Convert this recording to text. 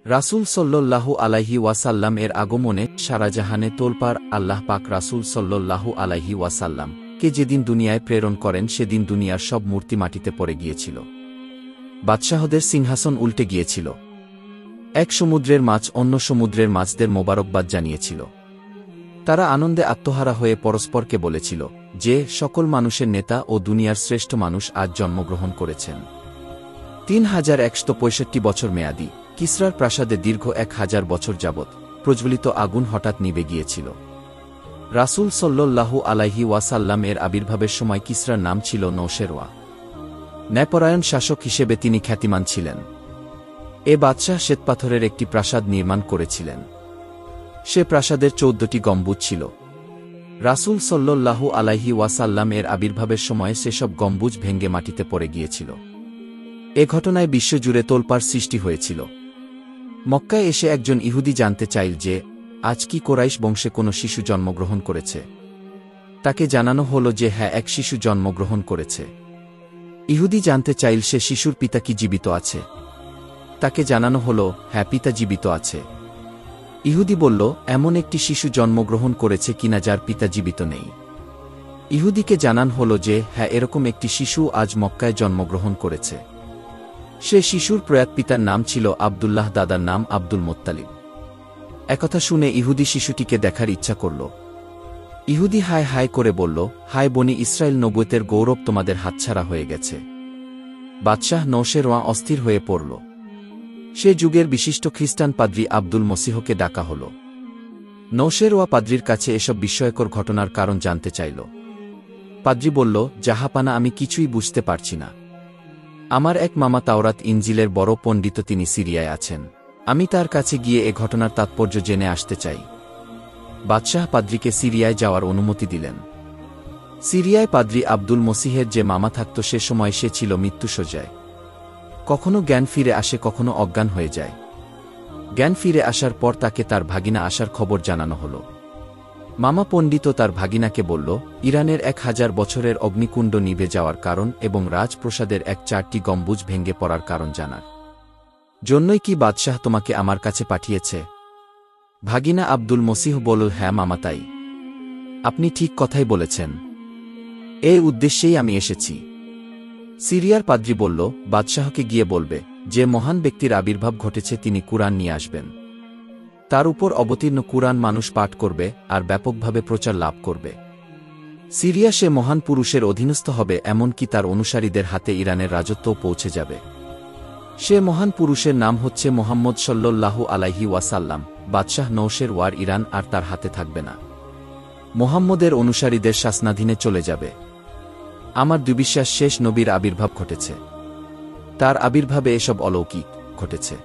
রাসূল সাল্লাল্লাহু আলাইহি ওয়াসাল্লাম এর আগমনে সারা জাহানে তোলপাড়। আল্লাহ পাক রাসূল সাল্লাল্লাহু আলাইহি ওয়াসাল্লাম কে যেদিন দুনিয়ায় প্রেরণ করেন সেদিন দুনিয়ার সব মূর্তি মাটিতে পড়ে গিয়েছিল। বাদশাহদের সিংহাসন উল্টে গিয়েছিল। এক সমুদ্রের মাছ অন্য সমুদ্রের মাছদের মোবারকবাদ জানিয়েছিল। তারা আনন্দে আত্মহারা হয়ে পরস্পরকে বলেছিল যে সকল মানুষের নেতা ও দুনিয়ার শ্রেষ্ঠ মানুষ আজ জন্মগ্রহণ করেছেন। 3165 বছর মেয়াদী কিসরার প্রাসাদে দীর্ঘ 1000 বছর যাবৎ প্রজ্বলিত আগুন হঠাৎ নিভে গিয়েছিল। রাসূল সাল্লাল্লাহু আলাইহি ওয়াসাল্লাম এর আবির্ভাবের সময় কিসরার নাম ছিল নওশেরওয়া। ন্যায়পরায়ণ শাসক হিসেবে তিনি খ্যাতিমান ছিলেন। এ বাদশাহ শ্বেতপাথরের একটি প্রাসাদ নির্মাণ করেছিলেন। সে প্রাসাদের 14টি গম্বুজ ছিল। রাসূল সাল্লাল্লাহু আলাইহি ওয়াসাল্লাম এর আবির্ভাবের সময় সেসব গম্বুজ ভেঙে মাটিতে পড়ে গিয়েছিল। এ ঘটনায় বিশ্বজুড়ে তোলপাড় সৃষ্টি হয়েছিল। মক্কায় এসে একজন ইহুদি জানতে চাইল যে আজ কি কোরাইশ বংশে কোনো শিশু জন্মগ্রহণ করেছে। তাকে জানানো হল যে হ্যাঁ, এক শিশু জন্মগ্রহণ করেছে। ইহুদি জানতে চাইল সে শিশুর পিতা কি জীবিত আছে। তাকে জানানো হল হ্যাঁ, পিতা জীবিত আছে। ইহুদি বলল এমন একটি শিশু জন্মগ্রহণ করেছে কিনা যার পিতা জীবিত নেই। ইহুদিকে জানান হল যে হ্যাঁ, এরকম একটি শিশু আজ মক্কায় জন্মগ্রহণ করেছে। সে শিশুর প্রয়াত পিতার নাম ছিল আব্দুল্লাহ, দাদার নাম আব্দুল মুত্তালিব। একথা শুনে ইহুদি শিশুটিকে দেখার ইচ্ছা করল। ইহুদি হায় হায় করে বলল, হায় বনি ইসরায়েল, নবুয়তের গৌরব তোমাদের হাতছাড়া হয়ে গেছে। বাদশাহ নওশেরওয়া অস্থির হয়ে পড়ল। সে যুগের বিশিষ্ট খ্রিস্টান পাদ্রী আব্দুল মসিহকে ডাকা হল। নওশেরওয়া পাদ্রীর কাছে এসব বিস্ময়কর ঘটনার কারণ জানতে চাইল। পাদ্রী বলল, জাহাপানা, আমি কিছুই বুঝতে পারছি না। আমার এক মামা তাওরাত ইনজিলের বড় পণ্ডিত, তিনি সিরিয়ায় আছেন। আমি তার কাছে গিয়ে এ ঘটনার তাৎপর্য জেনে আসতে চাই। বাদশাহ পাদ্রীকে সিরিয়ায় যাওয়ার অনুমতি দিলেন। সিরিয়ায় পাদ্রী আব্দুল মসিহের যে মামা থাকত সে সময় সে ছিল মৃত্যুশয্যায়। কখনো জ্ঞান ফিরে আসে, কখনো অজ্ঞান হয়ে যায়। জ্ঞান ফিরে আসার পর তাকে তার ভাগিনা আসার খবর জানানো হল। মামা পণ্ডিত তার ভাগিনাকে বলল, ইরানের 1000 বছরের অগ্নিকুণ্ড নিভে যাওয়ার কারণ এবং রাজপ্রসাদের 4টি গম্বুজ ভেঙে পড়ার কারণ জানার জন্যই কি বাদশাহ তোমাকে আমার কাছে পাঠিয়েছে? ভাগিনা আব্দুল মসিহ বলল, হ্যাঁ মামা, তাই। আপনি ঠিক কথাই বলেছেন। এই উদ্দেশ্যেই আমি এসেছি। সিরিয়ার পাদ্রী বলল, বাদশাহকে গিয়ে বলবে যে মহান ব্যক্তির আবির্ভাব ঘটেছে, তিনি কুরআন নিয়ে আসবেন। তার উপর অবতীর্ণ কুরআন মানুষ পাঠ করবে আর ব্যাপকভাবে প্রচার লাভ করবে। সিরিয়া সে মহান পুরুষের অধীনস্থ হবে, এমনকি তার অনুসারীদের হাতে ইরানের রাজত্বও পৌঁছে যাবে। সে মহান পুরুষের নাম হচ্ছে মুহাম্মদ সাল্লাল্লাহু আলাইহি ওয়াসাল্লাম। বাদশাহ নওশেরওয়ার ইরান আর তার হাতে থাকবে না। মুহাম্মদের অনুসারীদের শাসনাধীনে চলে যাবে। আমার দুবিশ্বাস, শেষ নবীর আবির্ভাব ঘটেছে। তার আবির্ভাবে এসব অলৌকিক ঘটেছে।